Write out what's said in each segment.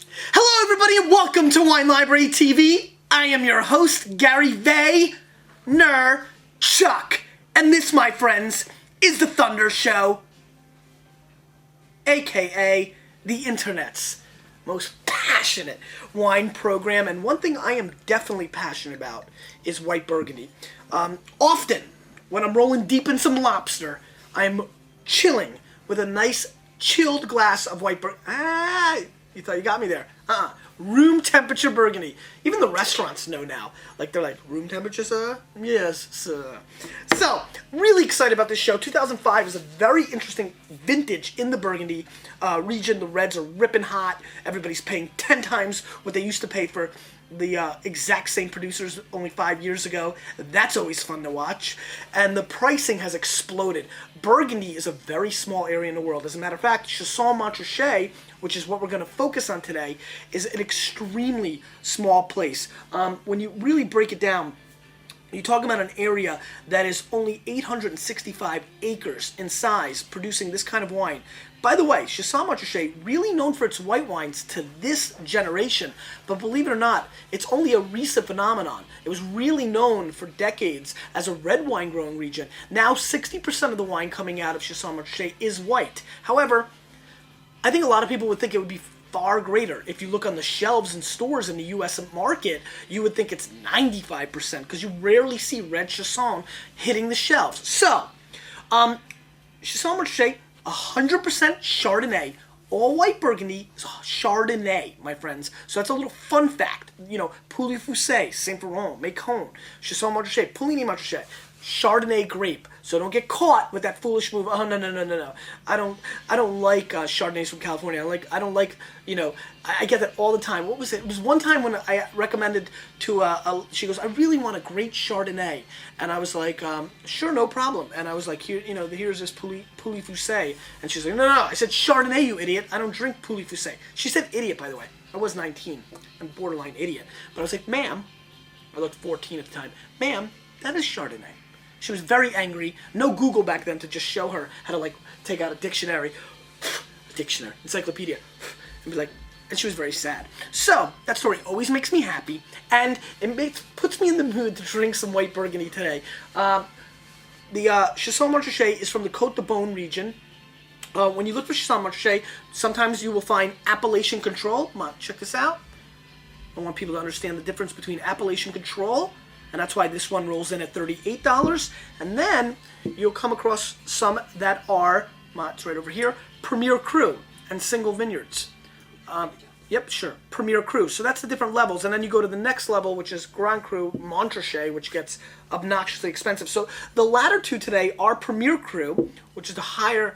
Hello everybody and welcome to Wine Library TV. I am your host, Gary Vaynerchuk. And this, my friends, is the Thunder Show, aka the internet's most passionate wine program. And one thing I am definitely passionate about is white Burgundy. Often, when I'm rolling deep in some lobster, I'm chilling with a nice chilled glass of white Burgundy. You thought you got me there. Room temperature Burgundy. Even the restaurants know now. Like, they're like, room temperature, sir? Yes, sir. So, really excited about this show. 2005 is a very interesting vintage in the Burgundy region. The reds are ripping hot. Everybody's paying 10 times what they used to pay for the exact same producers only 5 years ago. That's always fun to watch. And the pricing has exploded. Burgundy is a very small area in the world. As a matter of fact, Chassagne Montrachet, which is what we're going to focus on today, is an extremely small place. When you really break it down, you talk about an area that is only 865 acres in size, producing this kind of wine. By the way, Chassagne Montrachet, really known for its white wines to this generation, but believe it or not, it's only a recent phenomenon. It was really known for decades as a red wine growing region. Now 60% of the wine coming out of Chassagne Montrachet is white. However, I think a lot of people would think it would be far greater. If you look on the shelves in stores in the U.S. market, you would think it's 95% because you rarely see red Chassagne hitting the shelves. So, Chassagne Montrachet, 100% Chardonnay. All white Burgundy is Chardonnay, my friends. So that's a little fun fact. You know, Pouilly-Fuissé, Saint-Laurent, Macon, Chassagne Montrachet, Pouligny-Montrachet, Chardonnay grape. So don't get caught with that foolish move. Oh, no. I don't like Chardonnays from California. I don't like, you know, I get that all the time. What was it? It was one time when I recommended to, she goes, I really want a great Chardonnay. And I was like, sure, no problem. And I was like, here, you know, here's this Pouilly-Fuissé. And she's like, no. I said, Chardonnay, you idiot. I don't drink Pouilly-Fuissé. She said idiot, by the way. I was 19. I'm borderline idiot. But I was like, ma'am, I looked 14 at the time. Ma'am, that is Chardonnay. She was very angry. No Google back then to just show her how to, like, take out a dictionary, encyclopedia, and be like, and she was very sad. So, that story always makes me happy, and it puts me in the mood to drink some white Burgundy today. The Chassagne Montrachet is from the Côte de Beaune region. When you look for Chassagne Montrachet, sometimes you will find appellation control. Come on, check this out. I want people to understand the difference between appellation control, and that's why this one rolls in at $38. And then you'll come across some that are, it's right over here, Premier Cru and single vineyards. Yep, sure, Premier Cru. So that's the different levels. And then you go to the next level, which is Grand Cru Montrachet, which gets obnoxiously expensive. So the latter two today are Premier Cru, which is the higher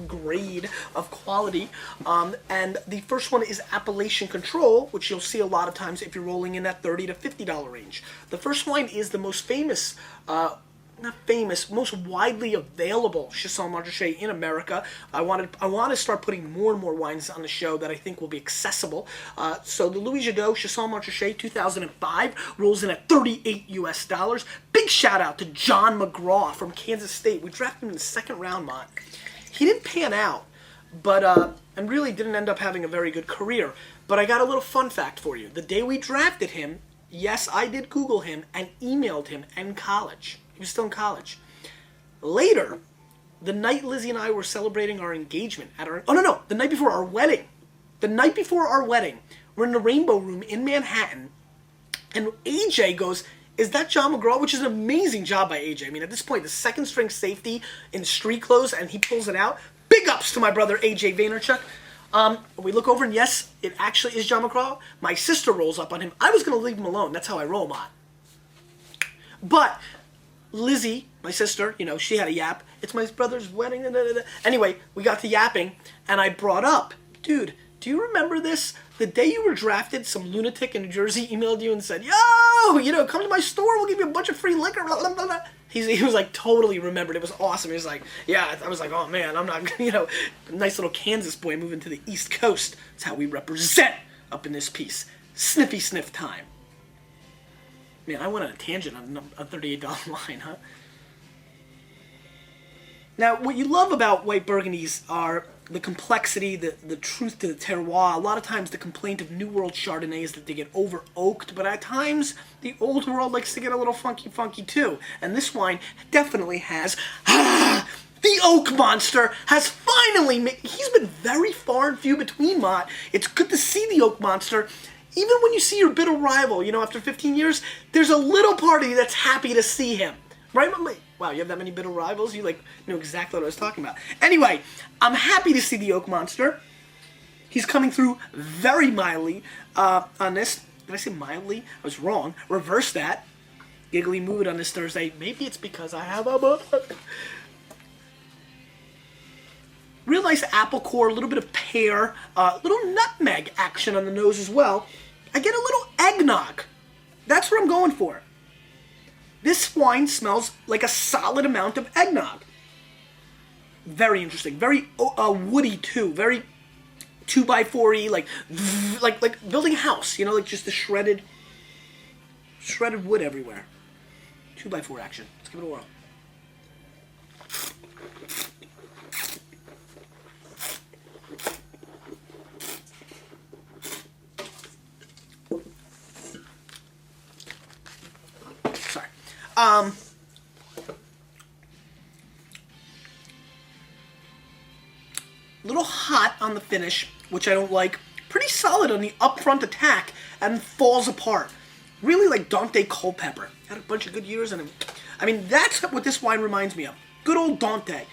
grade of quality, and the first one is appellation control, which you'll see a lot of times if you're rolling in that $30 to $50 range. The first wine is the most famous, most widely available Chassagne Montrachet in America. I want to start putting more and more wines on the show that I think will be accessible. So the Louis Jadot Chassagne Montrachet 2005 rolls in at $38 US. Big shout out to John McGraw from Kansas State. We drafted him in the second round, Mont. He didn't pan out, but and really didn't end up having a very good career. But I got a little fun fact for you. The day we drafted him, yes, I did Google him and emailed him in college. He was still in college. Later, the night Lizzie and I were celebrating our engagement at our... the night before our wedding. The night before our wedding, we're in the Rainbow Room in Manhattan, and AJ goes, is that John McGraw? Which is an amazing job by AJ. I mean, at this point, the second string safety in street clothes, and he pulls it out. Big ups to my brother, AJ Vaynerchuk. We look over, and yes, it actually is John McGraw. My sister rolls up on him. I was going to leave him alone. That's how I roll, Mott. But Lizzie, my sister, you know, she had a yap. It's my brother's wedding. Anyway, we got to yapping, and I brought up, dude, do you remember this? The day you were drafted, some lunatic in New Jersey emailed you and said, yo, you know, come to my store, we'll give you a bunch of free liquor, blah, blah, blah. He was like totally remembered. It was awesome. He was like, yeah, I was like, oh man, I'm not, you know, nice little Kansas boy moving to the East Coast. That's how we represent up in this piece. Sniffy sniff time. Man, I went on a tangent on a $38 wine, huh? Now, what you love about white Burgundies are the complexity, the truth to the terroir. A lot of times the complaint of New World Chardonnay is that they get over-oaked, but at times the Old World likes to get a little funky too. And this wine definitely has... The Oak Monster has finally made... He's been very far and few between, Mott. It's good to see the Oak Monster. Even when you see your bitter rival, you know, after 15 years, there's a little party that's happy to see him. Right? Wow, you have that many bitter rivals? You, like, knew exactly what I was talking about. Anyway, I'm happy to see the Oak Monster. He's coming through very mildly on this. Did I say mildly? I was wrong. Reverse that. Giggly mood on this Thursday. Maybe it's because I have a book. Real nice apple core, a little bit of pear, little nutmeg action on the nose as well. I get a little eggnog. That's what I'm going for. This wine smells like a solid amount of eggnog. Very interesting. Very woody too. Very 2x4-y, like building a house. You know, like just the shredded wood everywhere. 2x4 action. Let's give it a whirl. Little hot on the finish, which I don't like. Pretty solid on the upfront attack and falls apart. Really like Dante Culpepper. Had a bunch of good years in him. I mean, that's what this wine reminds me of. Good old Dante.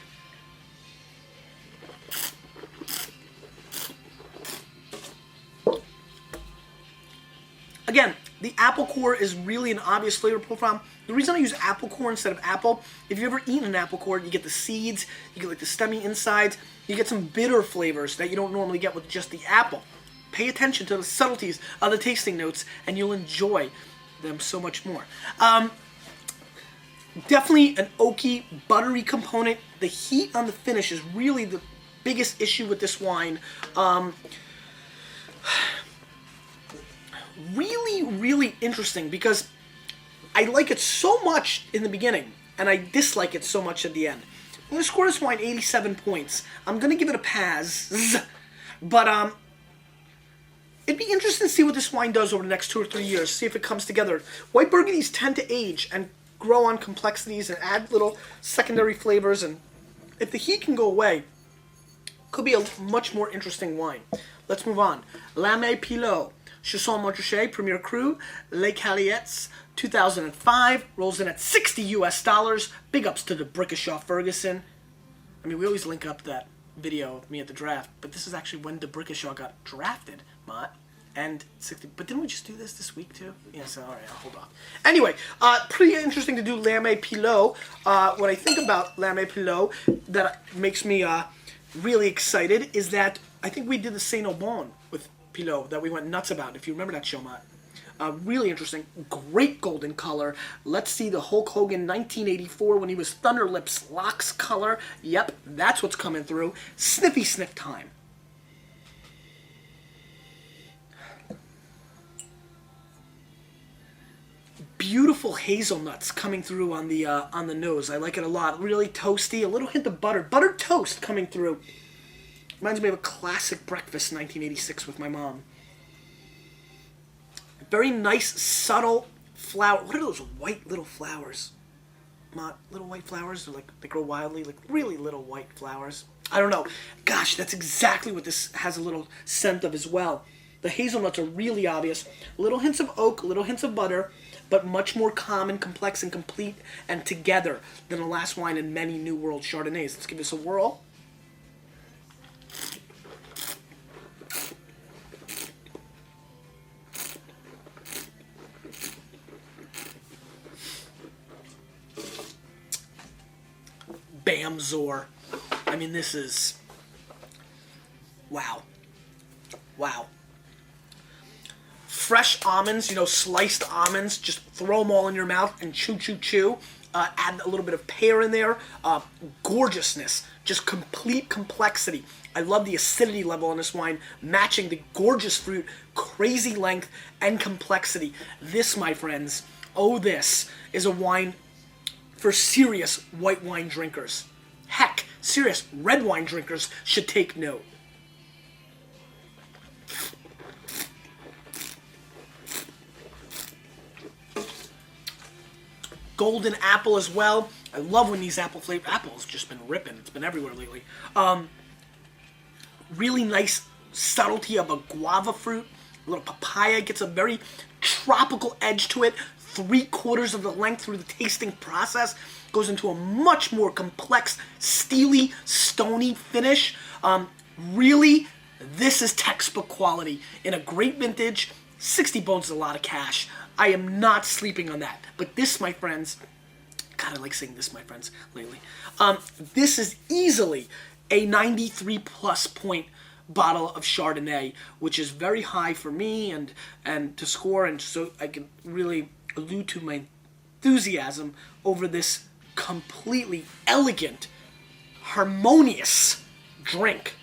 Again, the apple core is really an obvious flavor profile. The reason I use apple core instead of apple, if you've ever eaten an apple core, you get the seeds, you get like the stemmy insides, you get some bitter flavors that you don't normally get with just the apple. Pay attention to the subtleties of the tasting notes, and you'll enjoy them so much more. Definitely an oaky, buttery component. The heat on the finish is really the biggest issue with this wine. Really interesting because I like it so much in the beginning and I dislike it so much at the end. I'm going to score this wine 87 points. I'm going to give it a pass, but it'd be interesting to see what this wine does over the next 2 or 3 years, see if it comes together. White Burgundies tend to age and grow on complexities and add little secondary flavors, and if the heat can go away, could be a much more interesting wine. Let's move on. Lamy-Pillot Chassagne Montrachet Premier Cru, Les Caliettes, 2005, rolls in at $60 US. Big ups to the Brickishaw Ferguson. I mean, we always link up that video of me at the draft, but this is actually when the Brickishaw got drafted, Mott. And 60, but didn't we just do this week too? Yeah, so all right, I'll hold on. Anyway, pretty interesting to do Lamy-Pillot. What I think about Lamy-Pillot that makes me really excited is that I think we did the Saint Aubin with Pilot that we went nuts about, if you remember that show, Mott. Really interesting, great golden color. Let's see the Hulk Hogan 1984 when he was Thunder Lips Locks color. Yep, that's what's coming through. Sniffy sniff time. Beautiful hazelnuts coming through on the nose. I like it a lot. Really toasty, a little hint of butter. Buttered toast coming through. Reminds me of a classic breakfast in 1986 with my mom. Very nice, subtle flower. What are those white little flowers? Not little white flowers? They're like, they grow wildly, like really little white flowers. I don't know. Gosh, that's exactly what this has a little scent of as well. The hazelnuts are really obvious. Little hints of oak, little hints of butter, but much more calm and complex and complete and together than the last wine in many New World Chardonnays. Let's give this a whirl. Bam Zor. I mean, this is... wow. Wow. Fresh almonds, you know, sliced almonds, just throw them all in your mouth and chew, chew, chew. Add a little bit of pear in there. Gorgeousness, just complete complexity. I love the acidity level on this wine, matching the gorgeous fruit, crazy length, and complexity. This, my friends, this is a wine for serious white wine drinkers. Heck, serious red wine drinkers should take note. Golden apple as well. I love when these apple's just been ripping. It's been everywhere lately. Really nice subtlety of a guava fruit. A little papaya gets a very tropical edge to it. 3/4 of the length through the tasting process. Goes into a much more complex, steely, stony finish. Really, this is textbook quality in a great vintage. 60 bones is a lot of cash. I am not sleeping on that. But this, my friends, God, I like saying this, my friends, lately. This is easily a 93 plus point bottle of Chardonnay, which is very high for me and to score, and so I can really allude to my enthusiasm over this completely elegant, harmonious drink.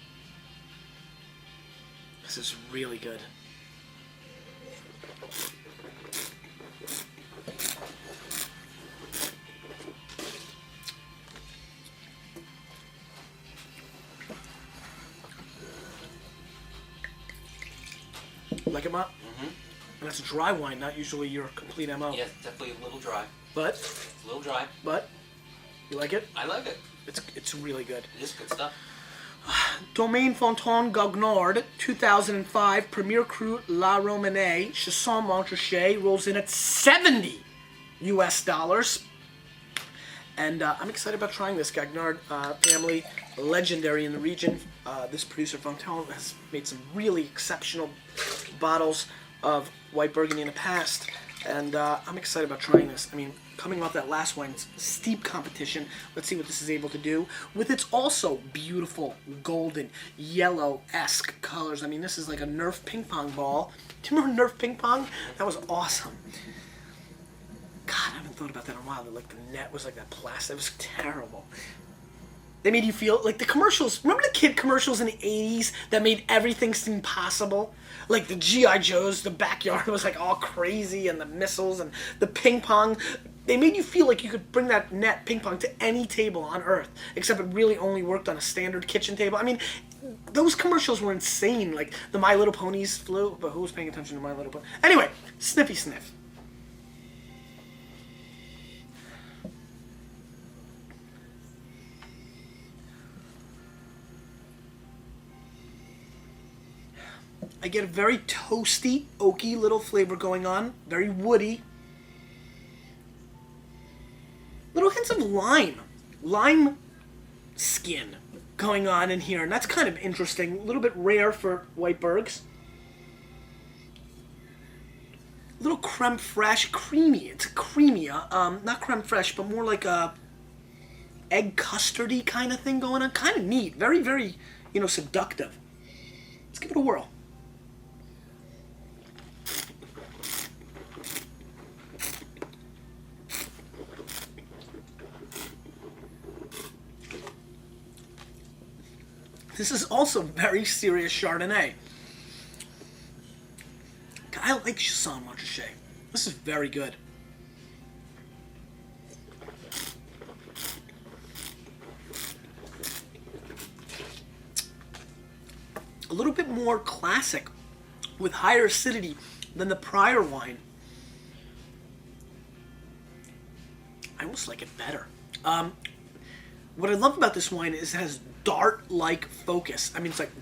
This is really good. Like it, Ma? Mm-hmm. And that's a dry wine, not usually your complete MO. Yeah, definitely a little dry. But? It's a little dry. But? You like it? I like it. It's really good. It is good stuff. Domaine Fontaine Gagnard, 2005, Premier Cru La Romanée, Chassagne Montrachet, rolls in at $70 US. And I'm excited about trying this. Gagnard family, legendary in the region. This producer, Fontaine, has made some really exceptional bottles of white Burgundy in the past. And I'm excited about trying this. I mean, coming off that last wine, it's steep competition. Let's see what this is able to do with its also beautiful golden yellow-esque colors. I mean, this is like a Nerf ping pong ball. Do you remember Nerf ping pong? That was awesome. God, I haven't thought about that in a while. Like the net was like that plastic. It was terrible. They made you feel like the commercials. Remember the kid commercials in the 80s that made everything seem possible? Like the G.I. Joes, the backyard was like all crazy, and the missiles and the ping pong. They made you feel like you could bring that net ping pong to any table on Earth, except it really only worked on a standard kitchen table. I mean, those commercials were insane. Like the My Little Ponies flew, but who was paying attention to My Little Pony? Anyway, sniffy sniff. I get a very toasty, oaky little flavor going on. Very woody. Little hints of lime. Lime skin going on in here. And that's kind of interesting. A little bit rare for white Burgs. A little creme fraiche. Creamy. It's creamy. Not creme fraiche, but more like a egg custardy kind of thing going on. Kind of neat. Very, very, seductive. Let's give it a whirl. This is also very serious Chardonnay. I like Chassagne Montrachet. This is very good. A little bit more classic with higher acidity than the prior wine. I almost like it better. What I love about this wine is it has dart-like focus. I mean, it's like,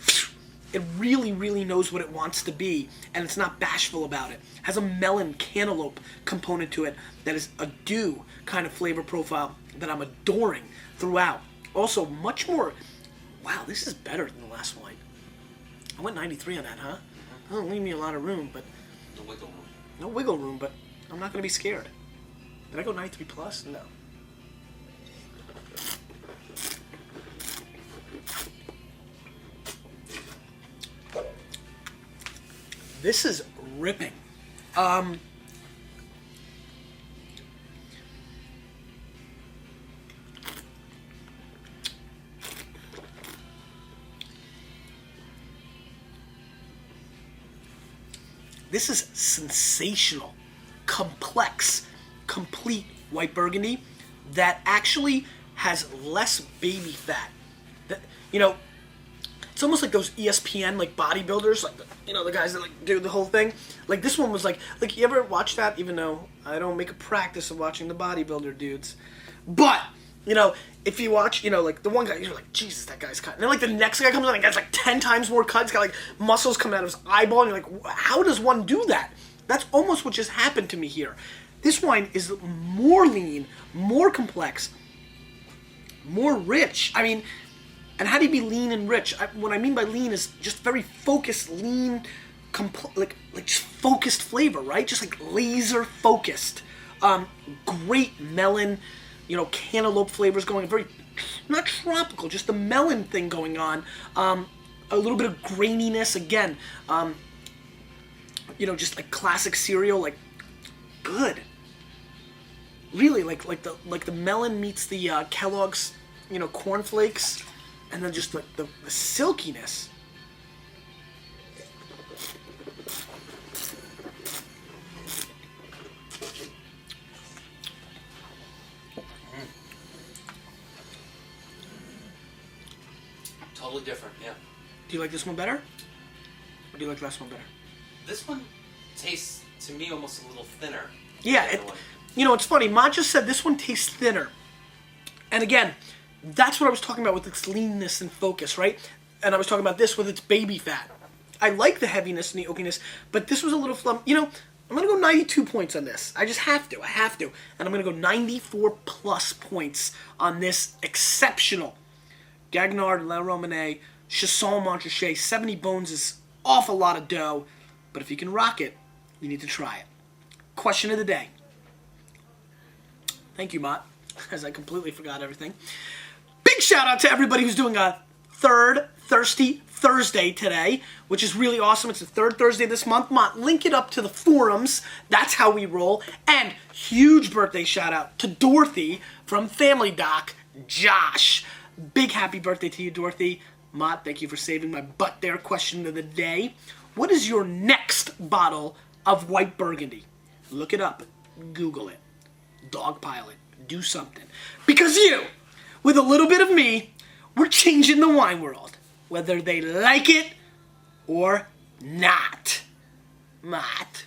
it really, really knows what it wants to be, and it's not bashful about it. It has a melon cantaloupe component to it that is a dew kind of flavor profile that I'm adoring throughout. Also, much more, wow, this is better than the last wine. I went 93 on that, huh? Doesn't leave me a lot of room, but... No wiggle room. No wiggle room, but I'm not going to be scared. Did I go 93 plus? No. This is ripping. This is sensational, complex, complete white Burgundy that actually has less baby fat you know, it's almost like those ESPN like bodybuilders, like the guys that like do the whole thing. Like this one was like you ever watch that? Even though I don't make a practice of watching the bodybuilder dudes, but if you watch, like the one guy, you're like, Jesus, that guy's cut. And then like the next guy comes on, and guy's like 10 times more cut. He's got like muscles coming out of his eyeball, and you're like, how does one do that? That's almost what just happened to me here. This wine is more lean, more complex, more rich. I mean, and how do you be lean and rich? What I mean by lean is just very focused, lean, like just focused flavor, right? Just like laser focused. Great melon, cantaloupe flavors going, very, not tropical, just the melon thing going on. A little bit of graininess again. Just like classic cereal, like good. Really, like the melon meets the Kellogg's, cornflakes, and then just like the silkiness. Totally different, yeah. Do you like this one better? Or do you like the last one better? This one tastes, to me, almost a little thinner. Yeah, it's funny. Ma just said this one tastes thinner. And again, that's what I was talking about with its leanness and focus, right? And I was talking about this with its baby fat. I like the heaviness and the oakiness, but this was a little I'm going to go 92 points on this. I just have to. I have to. And I'm going to go 94 plus points on this exceptional Gagnard La Romanée Chassagne Montrachet. 70 bones is awful lot of dough, but if you can rock it, you need to try it. Question of the day. Thank you, Mott, as I completely forgot everything. Big shout out to everybody who's doing a third Thirsty Thursday today, which is really awesome. It's the third Thursday this month. Mott, link it up to the forums. That's how we roll. And huge birthday shout out to Dorothy from Family Doc, Josh. Big happy birthday to you, Dorothy. Mott, thank you for saving my butt there. Question of the day. What is your next bottle of white Burgundy? Look it up. Google it. Dogpile it. Do something. Because you, with a little bit of me, we're changing the wine world. Whether they like it or not. Mott.